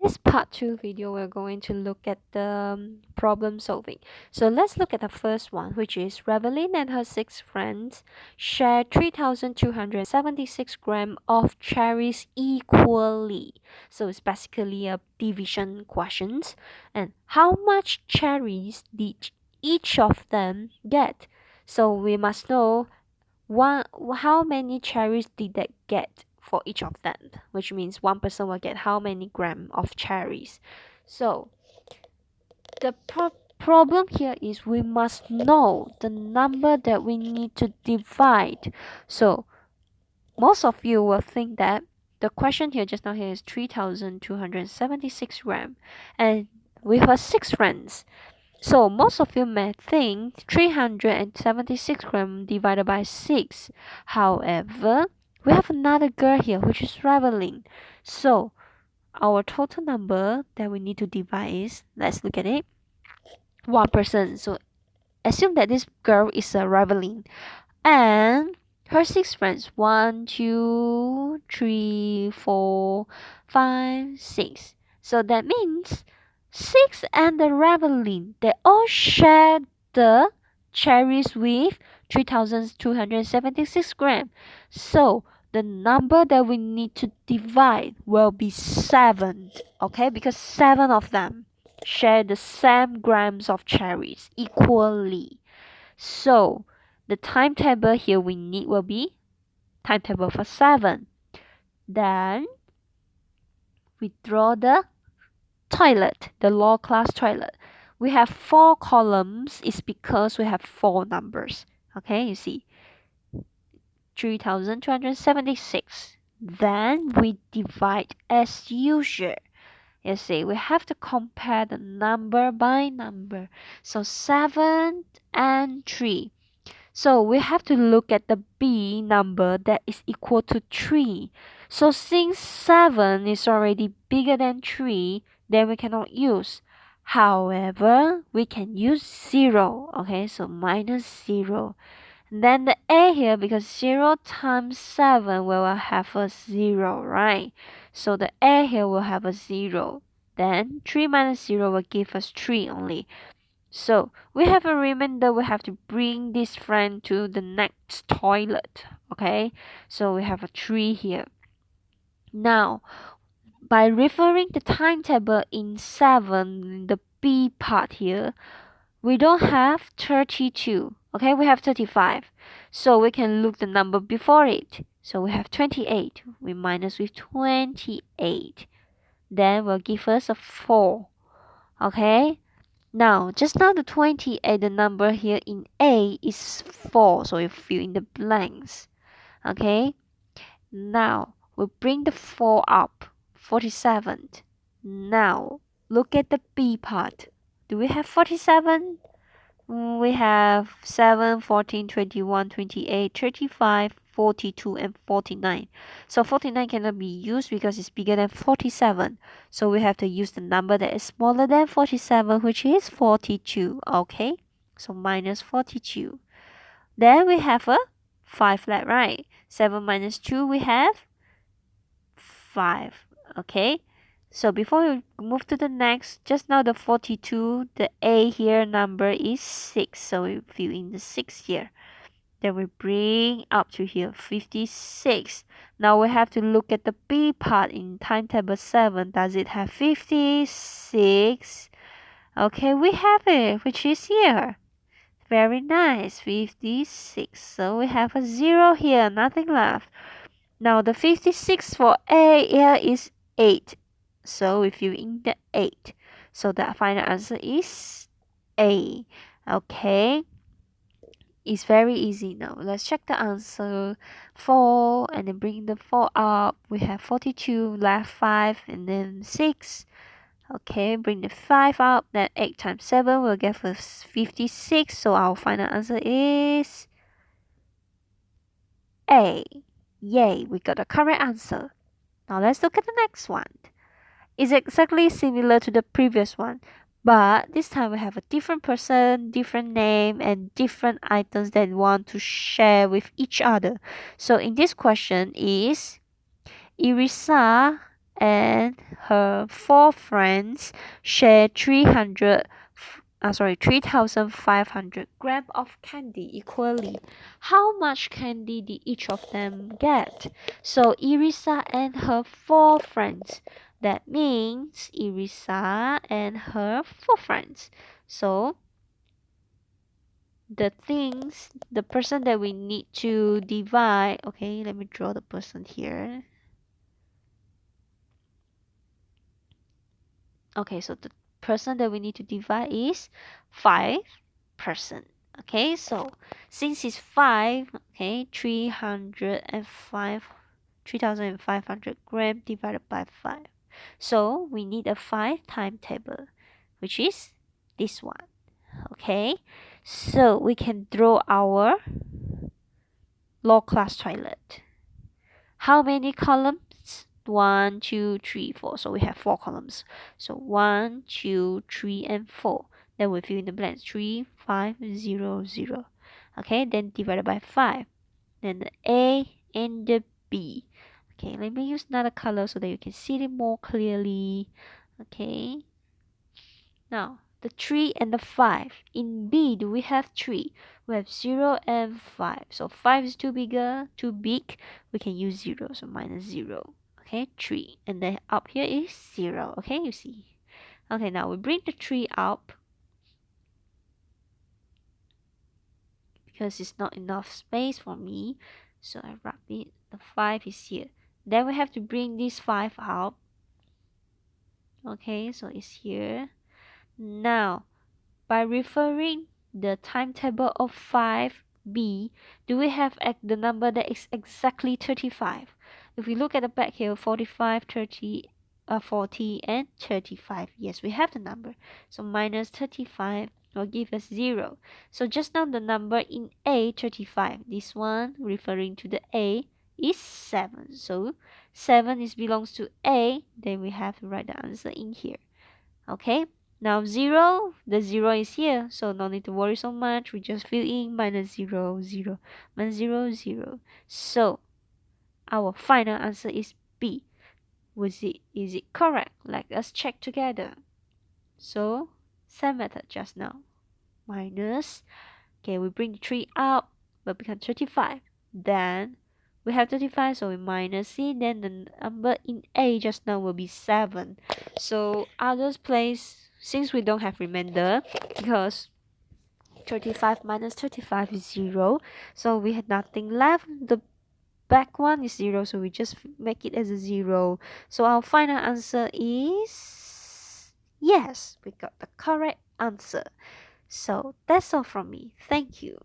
This part 2 video, we're going to look at the problem solving. So let's look at the first one, which is Reveline and her 6 friends share 3,276 grams of cherries equally. So it's basically a division questions. And how much cherries did each of them get? So we must know how many cherries did they get for each of them, which means one person will get how many gram of cherries. So the problem here is we must know the number that we need to divide. So most of you will think that the question here just now here is 3,276 gram, and we have 6 friends. So most of you may think 376 grams divided by 6. However, we have another girl here which is Reveling. So our total number that we need to divide is, let's look at it, 1%. So assume that this girl is a Reveling and her 6 friends, 1, 2, 3, 4, 5, 6. So that means 6 and the Reveling, they all share the cherries with 3,276 grams. So the number that we need to divide will be 7. Okay, because 7 of them share the same grams of cherries equally. So the timetable here we need will be timetable for 7. Then we draw the toilet, the law class toilet. We have 4 columns is because we have 4 numbers. Okay, you see 3,276. Then we divide as usual. You see, we have to compare the number by number. So 7 and 3. So we have to look at the B number that is equal to 3. So since 7 is already bigger than 3, then we cannot use. However, we can use 0. Okay, so minus 0. Then the A here, because 0 times 7 will have a 0, right? So the A here will have a 0. Then 3 minus 0 will give us 3 only. So we have a remainder, we have to bring this friend to the next toilet. Okay, so we have a 3 here. Now, by referring the timetable in 7, the B part here, we don't have 32. Okay, we have 35. So we can look the number before it. So we have 28. We minus with 28. Then will give us a 4. Okay, now, just now the 28, the number here in A is 4, so we fill in the blanks. Okay, now we bring the 4 up, 47. Now, look at the B part. Do we have 47? We have 7, 14, 21, 28, 35, 42, and 49. So 49 cannot be used because it's bigger than 47. So we have to use the number that is smaller than 47, which is 42. Okay, so minus 42. Then we have a 5 left, right? 7 minus 2, we have 5. Okay, so before we move to the next, just now the 42, the A here number is 6. So we fill in the 6 here. Then we bring up to here 56. Now we have to look at the B part in timetable 7. Does it have 56? Okay, we have it, which is here. Very nice, 56. So we have a 0 here, nothing left. Now the 56 for A here is 8. So we fill in the 8. So the final answer is A. Okay. It's very easy now. Let's check the answer. 4 and then bring the 4 up. We have 42, left 5 and then 6. Okay, bring the 5 up. Then 8 times 7 will give us 56. So our final answer is A. Yay, we got the correct answer. Now let's look at the next one. It's exactly similar to the previous one, but this time we have a different person, different name, and different items that we want to share with each other. So in this question is Irisa and her 4 friends share 3,500 grams of candy equally. How much candy did each of them get? So Irisa and her 4 friends. That means Irisa and her 4 friends. So the person that we need to divide. Okay, let me draw the person here. Okay, so the person that we need to divide is 5%. Okay, so since it's 5, okay, 3,500 grams divided by 5. So we need a 5 timetable, which is this one. Okay, so we can draw our low class toilet. How many columns? 1, 2, 3, 4. So we have 4 columns. So 1, 2, 3, and 4. Then we fill in the blanks. 3, 5, 0, 0. Okay, then divided by 5. Then the A and the B. Okay, let me use another color so that you can see it more clearly. Okay. Now, the 3 and the 5. In B, do we have 3? We have 0 and 5. So 5 is too big. We can use 0. So minus 0. Okay, 3. And then up here is 0. Okay, you see. Okay, now we bring the 3 up because it's not enough space for me. So I wrap it. The 5 is here. Then we have to bring this 5 up. Okay, so it's here. Now, by referring the timetable of 5b, do we have the number that is exactly 35? If we look at the back here, 45, 30, 40, and 35. Yes, we have the number. So minus 35 will give us 0. So just now the number in A, 35. This one referring to the A is 7. So 7 belongs to A. Then we have to write the answer in here. Okay. Now 0, the 0 is here, so no need to worry so much. We just fill in minus 0, 0, minus 0, 0. So our final answer is B. Is it correct? Let us check together. So same method just now. Minus, okay, we bring the 3 up, but become 35. Then we have 35, so we minus it. Then the number in A just now will be 7. So others place, since we don't have remainder, because 35 minus 35 is 0, so we had nothing left. The back one is 0, so we just make it as a 0. So our final answer is yes, we got the correct answer. So that's all from me. Thank you.